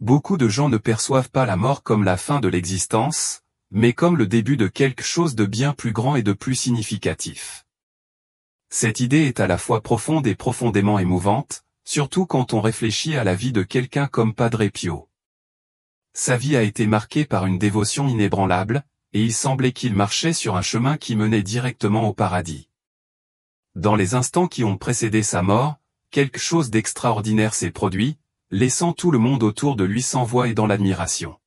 Beaucoup de gens ne perçoivent pas la mort comme la fin de l'existence, mais comme le début de quelque chose de bien plus grand et de plus significatif. Cette idée est à la fois profonde et profondément émouvante, surtout quand on réfléchit à la vie de quelqu'un comme Padre Pio. Sa vie a été marquée par une dévotion inébranlable, et il semblait qu'il marchait sur un chemin qui menait directement au paradis. Dans les instants qui ont précédé sa mort, quelque chose d'extraordinaire s'est produit, laissant tout le monde autour de lui sans voix et dans l'admiration.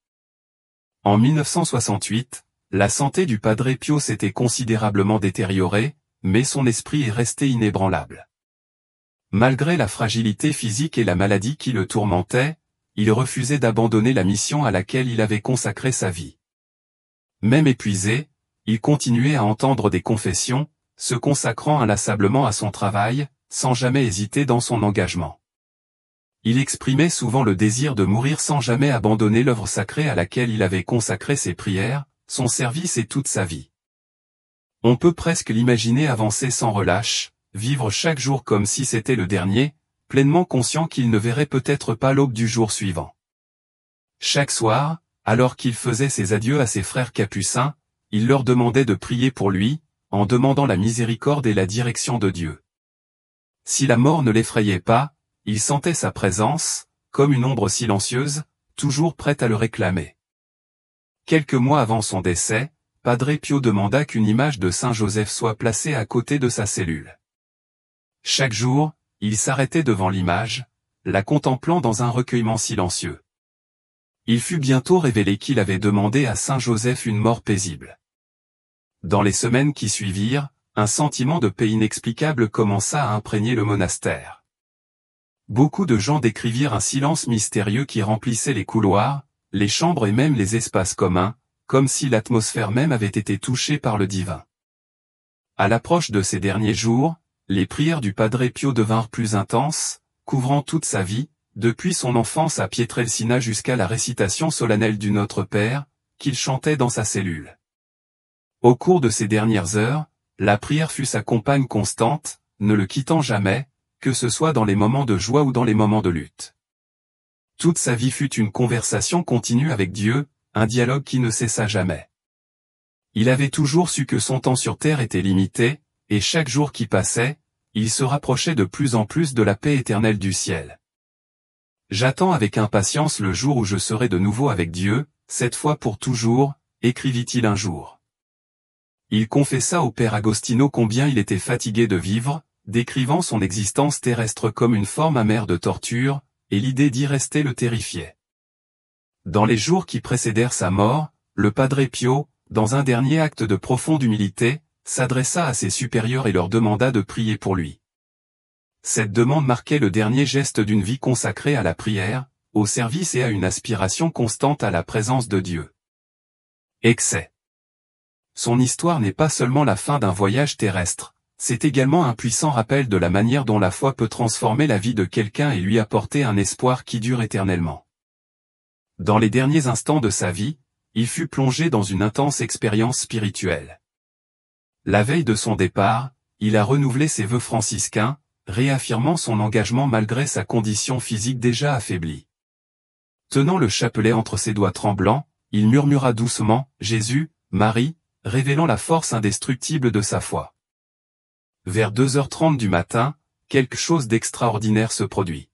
En 1968, la santé du Padre Pio s'était considérablement détériorée, mais son esprit est resté inébranlable. Malgré la fragilité physique et la maladie qui le tourmentaient, il refusait d'abandonner la mission à laquelle il avait consacré sa vie. Même épuisé, il continuait à entendre des confessions, se consacrant inlassablement à son travail, sans jamais hésiter dans son engagement. Il exprimait souvent le désir de mourir sans jamais abandonner l'œuvre sacrée à laquelle il avait consacré ses prières, son service et toute sa vie. On peut presque l'imaginer avancer sans relâche, vivre chaque jour comme si c'était le dernier, pleinement conscient qu'il ne verrait peut-être pas l'aube du jour suivant. Chaque soir, alors qu'il faisait ses adieux à ses frères capucins, il leur demandait de prier pour lui, en demandant la miséricorde et la direction de Dieu. Si la mort ne l'effrayait pas, il sentait sa présence, comme une ombre silencieuse, toujours prête à le réclamer. Quelques mois avant son décès, Padre Pio demanda qu'une image de Saint Joseph soit placée à côté de sa cellule. Chaque jour, il s'arrêtait devant l'image, la contemplant dans un recueillement silencieux. Il fut bientôt révélé qu'il avait demandé à Saint Joseph une mort paisible. Dans les semaines qui suivirent, un sentiment de paix inexplicable commença à imprégner le monastère. Beaucoup de gens décrivirent un silence mystérieux qui remplissait les couloirs, les chambres et même les espaces communs, comme si l'atmosphère même avait été touchée par le divin. À l'approche de ces derniers jours, les prières du Padre Pio devinrent plus intenses, couvrant toute sa vie, depuis son enfance à Pietrelcina jusqu'à la récitation solennelle du Notre Père, qu'il chantait dans sa cellule. Au cours de ces dernières heures, la prière fut sa compagne constante, ne le quittant jamais, que ce soit dans les moments de joie ou dans les moments de lutte. Toute sa vie fut une conversation continue avec Dieu, un dialogue qui ne cessa jamais. Il avait toujours su que son temps sur terre était limité, et chaque jour qui passait, il se rapprochait de plus en plus de la paix éternelle du ciel. J'attends avec impatience le jour où je serai de nouveau avec Dieu, cette fois pour toujours, écrivit-il un jour. Il confessa au père Agostino combien il était fatigué de vivre, décrivant son existence terrestre comme une forme amère de torture, et l'idée d'y rester le terrifiait. Dans les jours qui précédèrent sa mort, le Padre Pio, dans un dernier acte de profonde humilité, s'adressa à ses supérieurs et leur demanda de prier pour lui. Cette demande marquait le dernier geste d'une vie consacrée à la prière, au service et à une aspiration constante à la présence de Dieu. Excès. Son histoire n'est pas seulement la fin d'un voyage terrestre, c'est également un puissant rappel de la manière dont la foi peut transformer la vie de quelqu'un et lui apporter un espoir qui dure éternellement. Dans les derniers instants de sa vie, il fut plongé dans une intense expérience spirituelle. La veille de son départ, il a renouvelé ses vœux franciscains, réaffirmant son engagement malgré sa condition physique déjà affaiblie. Tenant le chapelet entre ses doigts tremblants, il murmura doucement « Jésus, Marie », révélant la force indestructible de sa foi. Vers 2h30 du matin, quelque chose d'extraordinaire se produit.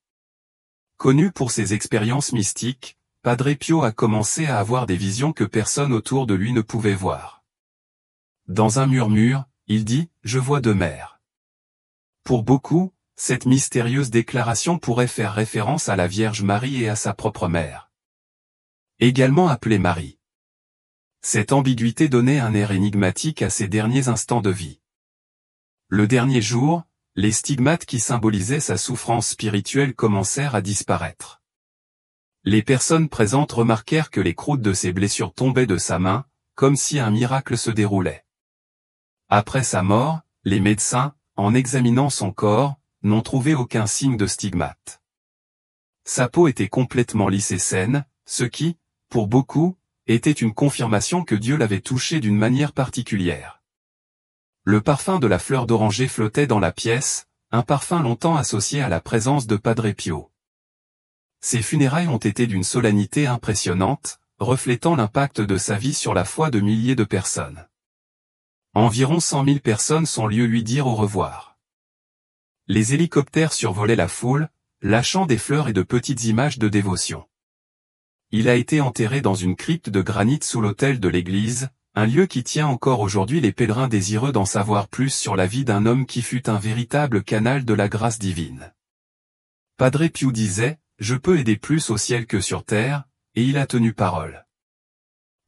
Connu pour ses expériences mystiques, Padre Pio a commencé à avoir des visions que personne autour de lui ne pouvait voir. Dans un murmure, il dit « Je vois deux mères ». Pour beaucoup, cette mystérieuse déclaration pourrait faire référence à la Vierge Marie et à sa propre mère. Également appelée Marie. Cette ambiguïté donnait un air énigmatique à ses derniers instants de vie. Le dernier jour, les stigmates qui symbolisaient sa souffrance spirituelle commencèrent à disparaître. Les personnes présentes remarquèrent que les croûtes de ses blessures tombaient de sa main, comme si un miracle se déroulait. Après sa mort, les médecins, en examinant son corps, n'ont trouvé aucun signe de stigmate. Sa peau était complètement lisse et saine, ce qui, pour beaucoup, était une confirmation que Dieu l'avait touché d'une manière particulière. Le parfum de la fleur d'oranger flottait dans la pièce, un parfum longtemps associé à la présence de Padre Pio. Ses funérailles ont été d'une solennité impressionnante, reflétant l'impact de sa vie sur la foi de milliers de personnes. Environ 100 000 personnes sont venues lui dire au revoir. Les hélicoptères survolaient la foule, lâchant des fleurs et de petites images de dévotion. Il a été enterré dans une crypte de granit sous l'autel de l'église, un lieu qui tient encore aujourd'hui les pèlerins désireux d'en savoir plus sur la vie d'un homme qui fut un véritable canal de la grâce divine. Padre Pio disait, « Je peux aider plus au ciel que sur terre », et il a tenu parole.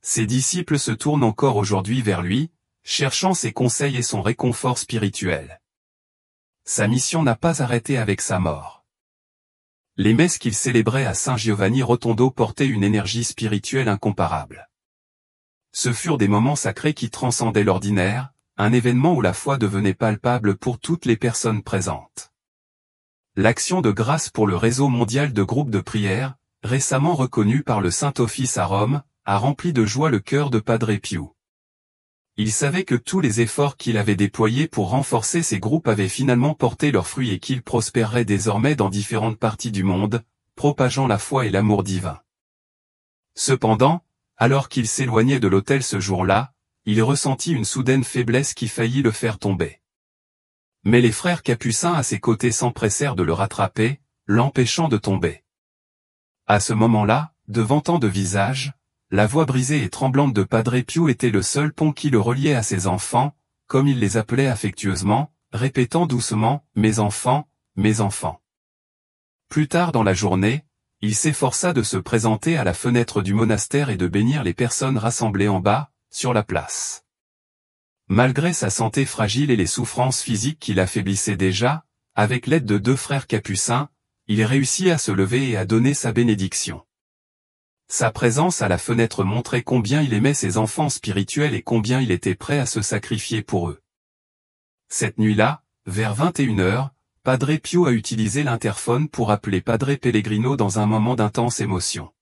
Ses disciples se tournent encore aujourd'hui vers lui, cherchant ses conseils et son réconfort spirituel. Sa mission n'a pas arrêté avec sa mort. Les messes qu'il célébrait à Saint Giovanni Rotondo portaient une énergie spirituelle incomparable. Ce furent des moments sacrés qui transcendaient l'ordinaire, un événement où la foi devenait palpable pour toutes les personnes présentes. L'action de grâce pour le réseau mondial de groupes de prière, récemment reconnu par le Saint-Office à Rome, a rempli de joie le cœur de Padre Pio. Il savait que tous les efforts qu'il avait déployés pour renforcer ces groupes avaient finalement porté leurs fruits et qu'ils prospéreraient désormais dans différentes parties du monde, propageant la foi et l'amour divin. Cependant, alors qu'il s'éloignait de l'autel ce jour-là, il ressentit une soudaine faiblesse qui faillit le faire tomber. Mais les frères capucins à ses côtés s'empressèrent de le rattraper, l'empêchant de tomber. À ce moment-là, devant tant de visages, la voix brisée et tremblante de Padre Pio était le seul pont qui le reliait à ses enfants, comme il les appelait affectueusement, répétant doucement « Mes enfants, mes enfants ». Plus tard dans la journée, il s'efforça de se présenter à la fenêtre du monastère et de bénir les personnes rassemblées en bas, sur la place. Malgré sa santé fragile et les souffrances physiques qui l'affaiblissaient déjà, avec l'aide de 2 frères capucins, il réussit à se lever et à donner sa bénédiction. Sa présence à la fenêtre montrait combien il aimait ses enfants spirituels et combien il était prêt à se sacrifier pour eux. Cette nuit-là, vers 21h, Padre Pio a utilisé l'interphone pour appeler Padre Pellegrino dans un moment d'intense émotion.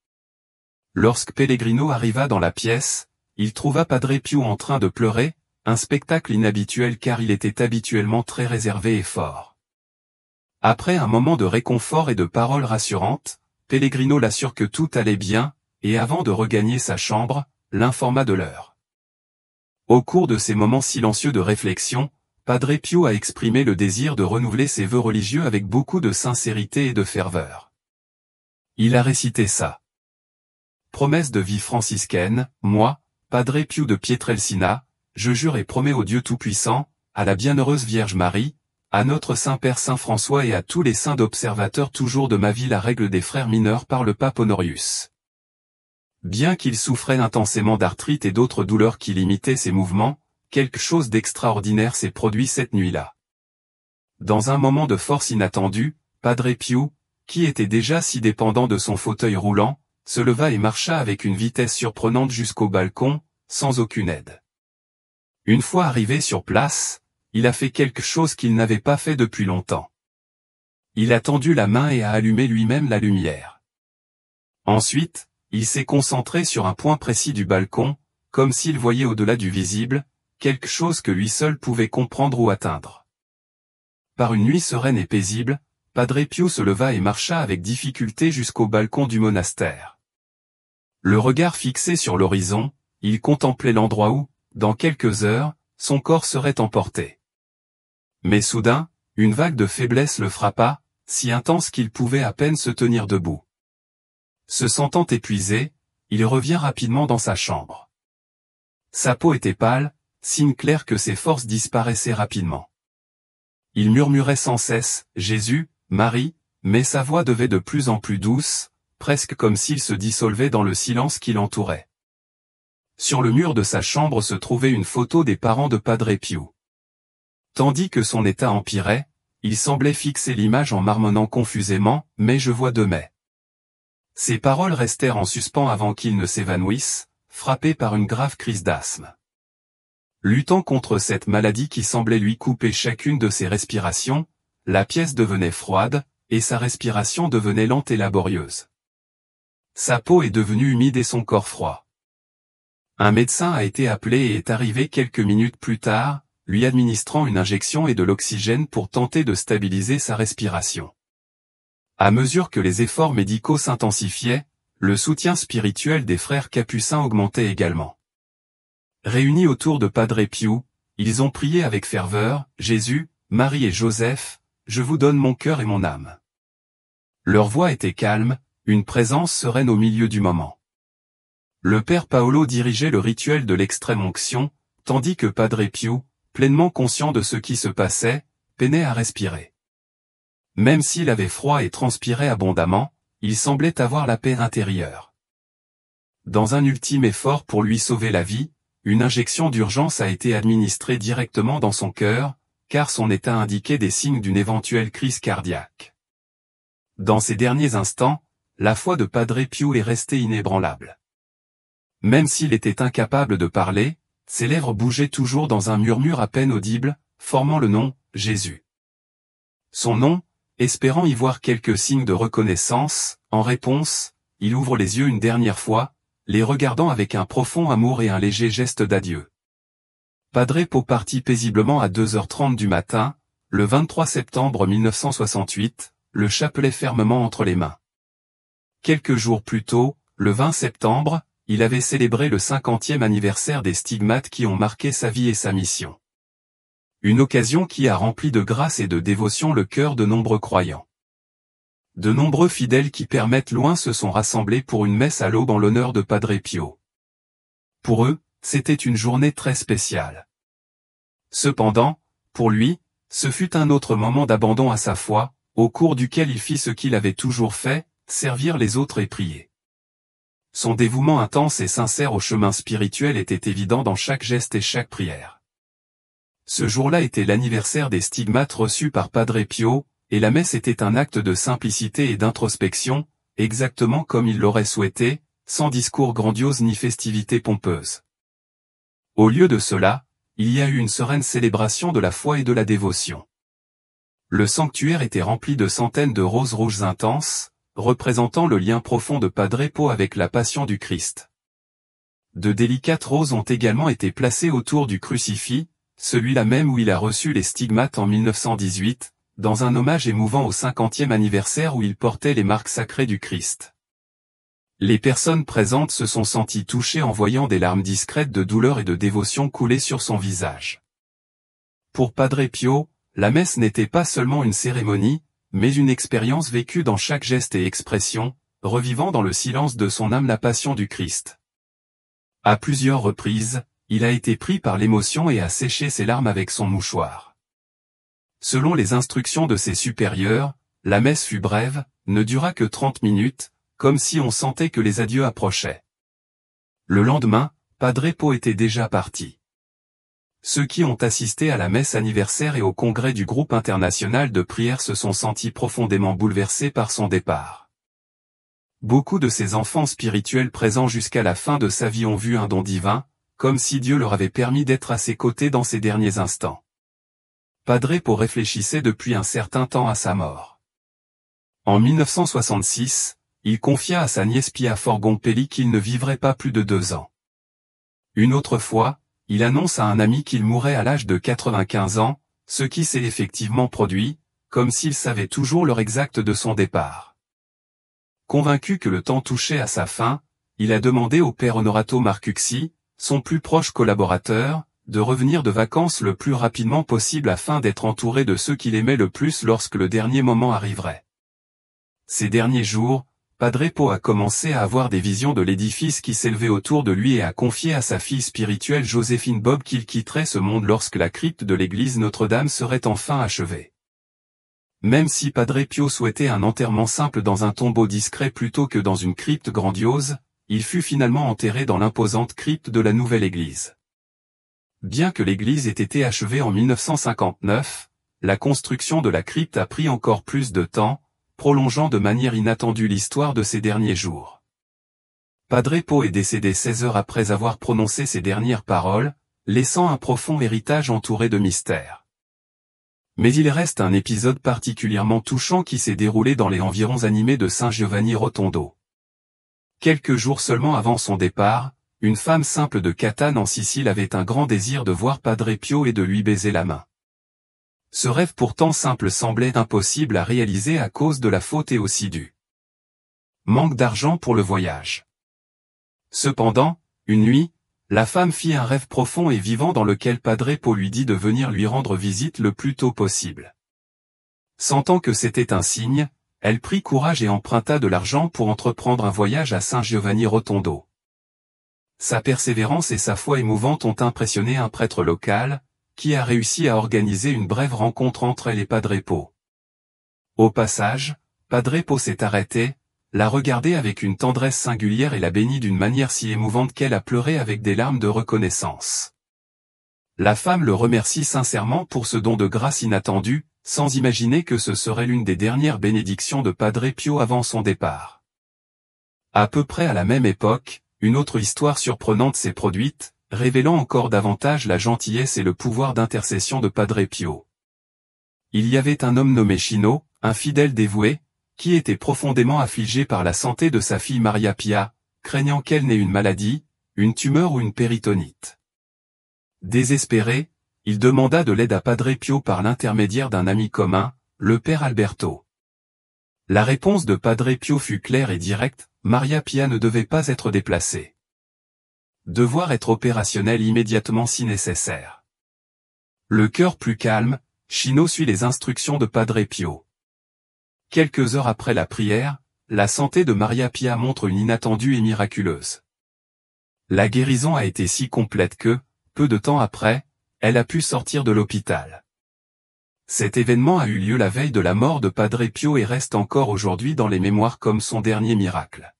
Lorsque Pellegrino arriva dans la pièce, il trouva Padre Pio en train de pleurer, un spectacle inhabituel car il était habituellement très réservé et fort. Après un moment de réconfort et de paroles rassurantes, Pellegrino l'assure que tout allait bien, et avant de regagner sa chambre, l'informa de l'heure. Au cours de ces moments silencieux de réflexion, Padre Pio a exprimé le désir de renouveler ses vœux religieux avec beaucoup de sincérité et de ferveur. Il a récité ça. Promesse de vie franciscaine, moi, Padre Pio de Pietrelcina, je jure et promets au Dieu Tout-Puissant, à la bienheureuse Vierge Marie, à notre Saint-Père Saint François et à tous les saints d'observateurs toujours de ma vie la règle des frères mineurs par le pape Honorius. Bien qu'il souffrait intensément d'arthrite et d'autres douleurs qui limitaient ses mouvements, quelque chose d'extraordinaire s'est produit cette nuit-là. Dans un moment de force inattendue, Padre Pio, qui était déjà si dépendant de son fauteuil roulant, se leva et marcha avec une vitesse surprenante jusqu'au balcon, sans aucune aide. Une fois arrivé sur place, il a fait quelque chose qu'il n'avait pas fait depuis longtemps. Il a tendu la main et a allumé lui-même la lumière. Ensuite, il s'est concentré sur un point précis du balcon, comme s'il voyait au-delà du visible, quelque chose que lui seul pouvait comprendre ou atteindre. Par une nuit sereine et paisible, Padre Pio se leva et marcha avec difficulté jusqu'au balcon du monastère. Le regard fixé sur l'horizon, il contemplait l'endroit où, dans quelques heures, son corps serait emporté. Mais soudain, une vague de faiblesse le frappa, si intense qu'il pouvait à peine se tenir debout. Se sentant épuisé, il revient rapidement dans sa chambre. Sa peau était pâle, signe clair que ses forces disparaissaient rapidement. Il murmurait sans cesse « Jésus, Marie », mais sa voix devait de plus en plus douce, presque comme s'il se dissolvait dans le silence qui l'entourait. Sur le mur de sa chambre se trouvait une photo des parents de Padre Pio. Tandis que son état empirait, il semblait fixer l'image en marmonnant confusément « Mais je vois demain ». Ces paroles restèrent en suspens avant qu'il ne s'évanouisse, frappé par une grave crise d'asthme. Luttant contre cette maladie qui semblait lui couper chacune de ses respirations, la pièce devenait froide, et sa respiration devenait lente et laborieuse. Sa peau est devenue humide et son corps froid. Un médecin a été appelé et est arrivé quelques minutes plus tard, lui administrant une injection et de l'oxygène pour tenter de stabiliser sa respiration. À mesure que les efforts médicaux s'intensifiaient, le soutien spirituel des frères capucins augmentait également. Réunis autour de Padre Pio, ils ont prié avec ferveur, « Jésus, Marie et Joseph, je vous donne mon cœur et mon âme. » Leur voix était calme, une présence sereine au milieu du moment. Le père Paolo dirigeait le rituel de l'extrême-onction, tandis que Padre Pio, pleinement conscient de ce qui se passait, peinait à respirer. Même s'il avait froid et transpirait abondamment, il semblait avoir la paix intérieure. Dans un ultime effort pour lui sauver la vie, une injection d'urgence a été administrée directement dans son cœur, car son état indiquait des signes d'une éventuelle crise cardiaque. Dans ces derniers instants, la foi de Padre Pio est restée inébranlable. Même s'il était incapable de parler, ses lèvres bougeaient toujours dans un murmure à peine audible, formant le nom, Jésus. Son nom, espérant y voir quelques signes de reconnaissance, en réponse, il ouvre les yeux une dernière fois, les regardant avec un profond amour et un léger geste d'adieu. Padre Pio partit paisiblement à 2h30 du matin, le 23 septembre 1968, le chapelet fermement entre les mains. Quelques jours plus tôt, le 20 septembre, il avait célébré le 50e anniversaire des stigmates qui ont marqué sa vie et sa mission. Une occasion qui a rempli de grâce et de dévotion le cœur de nombreux croyants. De nombreux fidèles qui permettent loin se sont rassemblés pour une messe à l'aube en l'honneur de Padre Pio. Pour eux, c'était une journée très spéciale. Cependant, pour lui, ce fut un autre moment d'abandon à sa foi, au cours duquel il fit ce qu'il avait toujours fait, servir les autres et prier. Son dévouement intense et sincère au chemin spirituel était évident dans chaque geste et chaque prière. Ce jour-là était l'anniversaire des stigmates reçus par Padre Pio, et la messe était un acte de simplicité et d'introspection, exactement comme il l'aurait souhaité, sans discours grandiose ni festivités pompeuses. Au lieu de cela, il y a eu une sereine célébration de la foi et de la dévotion. Le sanctuaire était rempli de centaines de roses rouges intenses, représentant le lien profond de Padre Pio avec la passion du Christ. De délicates roses ont également été placées autour du crucifix, celui-là même où il a reçu les stigmates en 1918, dans un hommage émouvant au 50e anniversaire où il portait les marques sacrées du Christ. Les personnes présentes se sont senties touchées en voyant des larmes discrètes de douleur et de dévotion couler sur son visage. Pour Padre Pio, la messe n'était pas seulement une cérémonie, mais une expérience vécue dans chaque geste et expression, revivant dans le silence de son âme la passion du Christ. À plusieurs reprises, il a été pris par l'émotion et a séché ses larmes avec son mouchoir. Selon les instructions de ses supérieurs, la messe fut brève, ne dura que 30 minutes, comme si on sentait que les adieux approchaient. Le lendemain, Padre Pio était déjà parti. Ceux qui ont assisté à la messe anniversaire et au congrès du groupe international de prière se sont sentis profondément bouleversés par son départ. Beaucoup de ces enfants spirituels présents jusqu'à la fin de sa vie ont vu un don divin, comme si Dieu leur avait permis d'être à ses côtés dans ces derniers instants. Padre Pio réfléchissait depuis un certain temps à sa mort. En 1966, il confia à sa nièce Pia Forgompelli qu'il ne vivrait pas plus de 2 ans. Une autre fois, il annonce à un ami qu'il mourrait à l'âge de 95 ans, ce qui s'est effectivement produit, comme s'il savait toujours l'heure exacte de son départ. Convaincu que le temps touchait à sa fin, il a demandé au père Onorato Marcucci, son plus proche collaborateur, de revenir de vacances le plus rapidement possible afin d'être entouré de ceux qu'il aimait le plus lorsque le dernier moment arriverait. Ces derniers jours, Padre Pio a commencé à avoir des visions de l'édifice qui s'élevait autour de lui et a confié à sa fille spirituelle Joséphine Bob qu'il quitterait ce monde lorsque la crypte de l'église Notre-Dame serait enfin achevée. Même si Padre Pio souhaitait un enterrement simple dans un tombeau discret plutôt que dans une crypte grandiose, il fut finalement enterré dans l'imposante crypte de la nouvelle église. Bien que l'église ait été achevée en 1959, la construction de la crypte a pris encore plus de temps, prolongeant de manière inattendue l'histoire de ces derniers jours. Padre Pio est décédé 16 heures après avoir prononcé ses dernières paroles, laissant un profond héritage entouré de mystères. Mais il reste un épisode particulièrement touchant qui s'est déroulé dans les environs animés de San Giovanni Rotondo. Quelques jours seulement avant son départ, une femme simple de Catane en Sicile avait un grand désir de voir Padre Pio et de lui baiser la main. Ce rêve pourtant simple semblait impossible à réaliser à cause de la faute et aussi du manque d'argent pour le voyage. Cependant, une nuit, la femme fit un rêve profond et vivant dans lequel Padre Pio lui dit de venir lui rendre visite le plus tôt possible. Sentant que c'était un signe, elle prit courage et emprunta de l'argent pour entreprendre un voyage à San Giovanni Rotondo. Sa persévérance et sa foi émouvante ont impressionné un prêtre local, qui a réussi à organiser une brève rencontre entre elle et Padre Pio. Au passage, Padre Pio s'est arrêté, l'a regardée avec une tendresse singulière et l'a bénie d'une manière si émouvante qu'elle a pleuré avec des larmes de reconnaissance. La femme le remercie sincèrement pour ce don de grâce inattendu, sans imaginer que ce serait l'une des dernières bénédictions de Padre Pio avant son départ. À peu près à la même époque, une autre histoire surprenante s'est produite, révélant encore davantage la gentillesse et le pouvoir d'intercession de Padre Pio. Il y avait un homme nommé Chino, un fidèle dévoué, qui était profondément affligé par la santé de sa fille Maria Pia, craignant qu'elle n'ait une maladie, une tumeur ou une péritonite. Désespéré, il demanda de l'aide à Padre Pio par l'intermédiaire d'un ami commun, le père Alberto. La réponse de Padre Pio fut claire et directe, Maria Pia ne devait pas être déplacée. Devoir être opérationnel immédiatement si nécessaire. Le cœur plus calme, Chino suit les instructions de Padre Pio. Quelques heures après la prière, la santé de Maria Pia montre une inattendue et miraculeuse. La guérison a été si complète que, peu de temps après, elle a pu sortir de l'hôpital. Cet événement a eu lieu la veille de la mort de Padre Pio et reste encore aujourd'hui dans les mémoires comme son dernier miracle.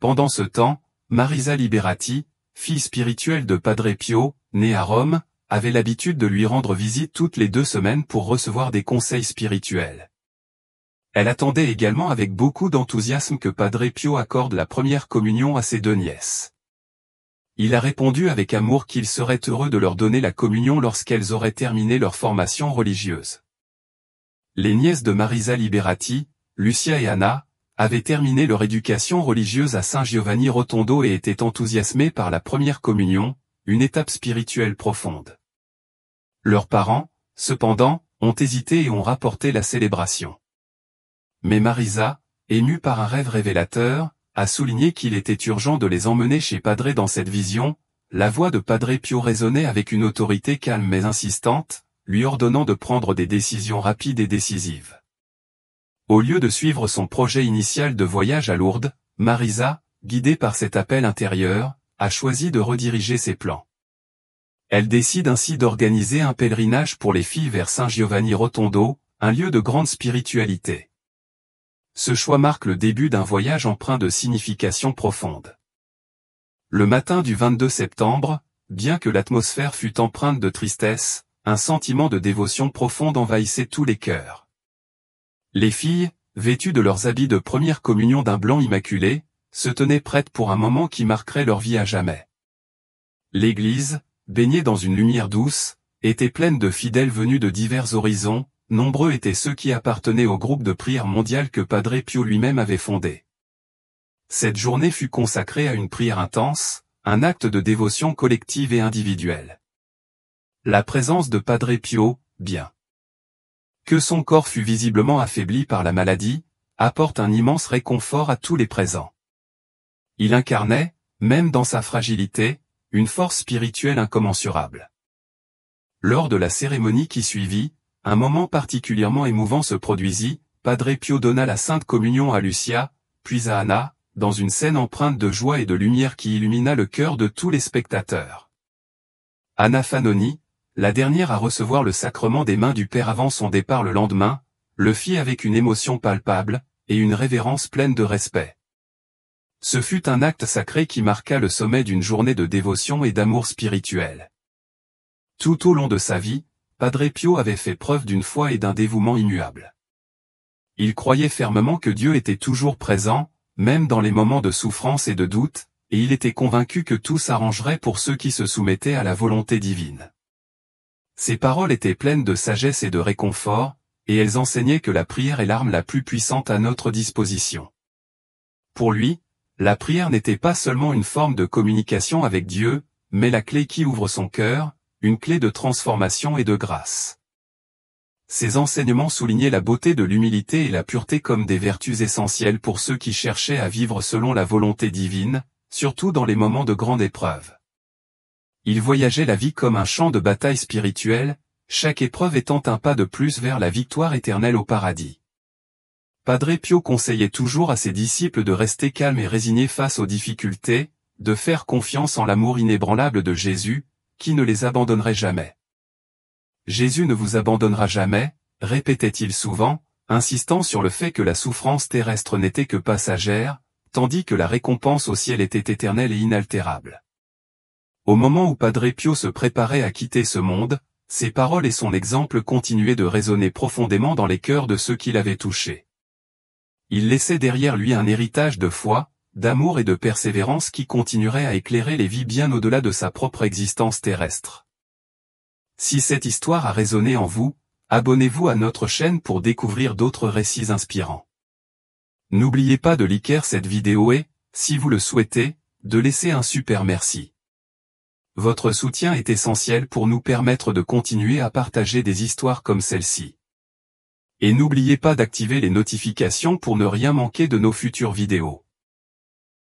Pendant ce temps, Marisa Liberati, fille spirituelle de Padre Pio, née à Rome, avait l'habitude de lui rendre visite toutes les 2 semaines pour recevoir des conseils spirituels. Elle attendait également avec beaucoup d'enthousiasme que Padre Pio accorde la première communion à ses 2 nièces. Il a répondu avec amour qu'il serait heureux de leur donner la communion lorsqu'elles auraient terminé leur formation religieuse. Les nièces de Marisa Liberati, Lucia et Anna, avaient terminé leur éducation religieuse à San Giovanni Rotondo et étaient enthousiasmées par la première communion, une étape spirituelle profonde. Leurs parents, cependant, ont hésité et ont rapporté la célébration. Mais Marisa, émue par un rêve révélateur, a souligné qu'il était urgent de les emmener chez Padre dans cette vision. La voix de Padre Pio résonnait avec une autorité calme mais insistante, lui ordonnant de prendre des décisions rapides et décisives. Au lieu de suivre son projet initial de voyage à Lourdes, Marisa, guidée par cet appel intérieur, a choisi de rediriger ses plans. Elle décide ainsi d'organiser un pèlerinage pour les filles vers San Giovanni Rotondo, un lieu de grande spiritualité. Ce choix marque le début d'un voyage empreint de signification profonde. Le matin du 22 septembre, bien que l'atmosphère fût empreinte de tristesse, un sentiment de dévotion profonde envahissait tous les cœurs. Les filles, vêtues de leurs habits de première communion d'un blanc immaculé, se tenaient prêtes pour un moment qui marquerait leur vie à jamais. L'église, baignée dans une lumière douce, était pleine de fidèles venus de divers horizons. Nombreux étaient ceux qui appartenaient au groupe de prière mondial que Padre Pio lui-même avait fondé. Cette journée fut consacrée à une prière intense, un acte de dévotion collective et individuelle. La présence de Padre Pio, bien que son corps fût visiblement affaibli par la maladie, apporte un immense réconfort à tous les présents. Il incarnait, même dans sa fragilité, une force spirituelle incommensurable. Lors de la cérémonie qui suivit, un moment particulièrement émouvant se produisit. Padre Pio donna la Sainte Communion à Lucia, puis à Anna, dans une scène empreinte de joie et de lumière qui illumina le cœur de tous les spectateurs. Anna Fanoni, la dernière à recevoir le sacrement des mains du Père avant son départ le lendemain, le fit avec une émotion palpable, et une révérence pleine de respect. Ce fut un acte sacré qui marqua le sommet d'une journée de dévotion et d'amour spirituel. Tout au long de sa vie, Padre Pio avait fait preuve d'une foi et d'un dévouement immuable. Il croyait fermement que Dieu était toujours présent, même dans les moments de souffrance et de doute, et il était convaincu que tout s'arrangerait pour ceux qui se soumettaient à la volonté divine. Ses paroles étaient pleines de sagesse et de réconfort, et elles enseignaient que la prière est l'arme la plus puissante à notre disposition. Pour lui, la prière n'était pas seulement une forme de communication avec Dieu, mais la clé qui ouvre son cœur, une clé de transformation et de grâce. Ces enseignements soulignaient la beauté de l'humilité et la pureté comme des vertus essentielles pour ceux qui cherchaient à vivre selon la volonté divine, surtout dans les moments de grande épreuve. Il voyageait la vie comme un champ de bataille spirituel, chaque épreuve étant un pas de plus vers la victoire éternelle au paradis. Padre Pio conseillait toujours à ses disciples de rester calmes et résignés face aux difficultés, de faire confiance en l'amour inébranlable de Jésus, qui ne les abandonnerait jamais. Jésus ne vous abandonnera jamais, répétait-il souvent, insistant sur le fait que la souffrance terrestre n'était que passagère, tandis que la récompense au ciel était éternelle et inaltérable. Au moment où Padre Pio se préparait à quitter ce monde, ses paroles et son exemple continuaient de résonner profondément dans les cœurs de ceux qui l'avaient touché. Il laissait derrière lui un héritage de foi, d'amour et de persévérance qui continuerait à éclairer les vies bien au-delà de sa propre existence terrestre. Si cette histoire a résonné en vous, abonnez-vous à notre chaîne pour découvrir d'autres récits inspirants. N'oubliez pas de liker cette vidéo et, si vous le souhaitez, de laisser un super merci. Votre soutien est essentiel pour nous permettre de continuer à partager des histoires comme celle-ci. Et n'oubliez pas d'activer les notifications pour ne rien manquer de nos futures vidéos.